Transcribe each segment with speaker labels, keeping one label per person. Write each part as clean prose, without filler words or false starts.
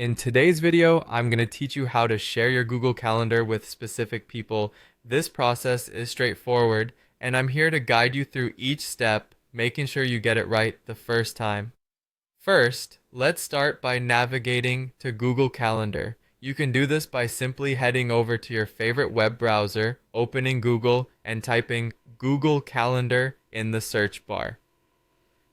Speaker 1: In today's video, I'm going to teach you how to share your Google Calendar with specific people. This process is straightforward, and I'm here to guide you through each step, making sure you get it right the first time. First, let's start by navigating to Google Calendar. You can do this by simply heading over to your favorite web browser, opening Google, and typing Google Calendar in the search bar.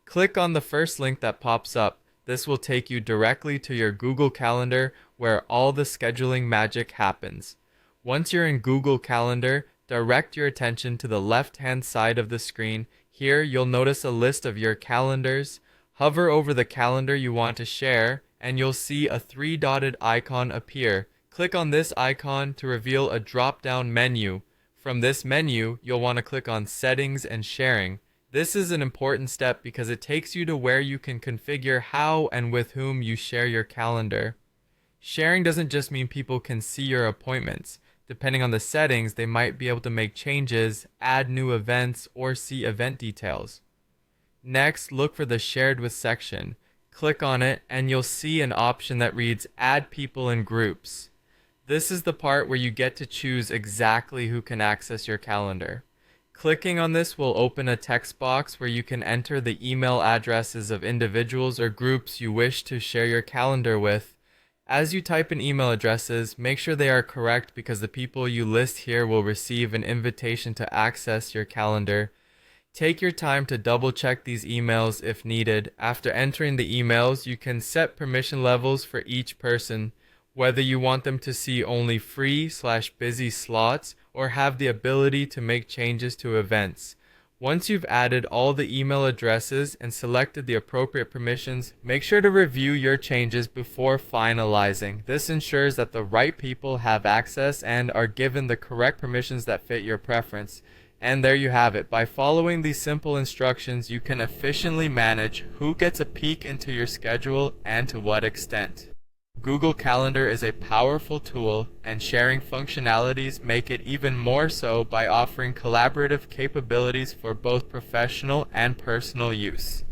Speaker 1: Click on the first link that pops up. This will take you directly to your Google Calendar where all the scheduling magic happens. Once you're in Google Calendar, direct your attention to the left-hand side of the screen. Here, you'll notice a list of your calendars. Hover over the calendar you want to share, and you'll see a three-dotted icon appear. Click on this icon to reveal a drop-down menu. From this menu, you'll want to click on Settings and Sharing. This is an important step because it takes you to where you can configure how and with whom you share your calendar. Sharing doesn't just mean people can see your appointments. Depending on the settings, they might be able to make changes, add new events, or see event details. Next, look for the Shared With section. Click on it and you'll see an option that reads Add People in Groups. This is the part where you get to choose exactly who can access your calendar. Clicking on this will open a text box where you can enter the email addresses of individuals or groups you wish to share your calendar with. As you type in email addresses, make sure they are correct because the people you list here will receive an invitation to access your calendar. Take your time to double check these emails if needed. After entering the emails, you can set permission levels for each person, whether you want them to see only free/busy slots or have the ability to make changes to events. Once you've added all the email addresses and selected the appropriate permissions, make sure to review your changes before finalizing. This ensures that the right people have access and are given the correct permissions that fit your preference. And there you have it. By following these simple instructions, you can efficiently manage who gets a peek into your schedule and to what extent. Google Calendar is a powerful tool, and sharing functionalities make it even more so by offering collaborative capabilities for both professional and personal use.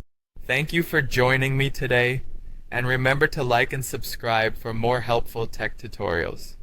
Speaker 1: Thank you for joining me today, and remember to like and subscribe for more helpful tech tutorials.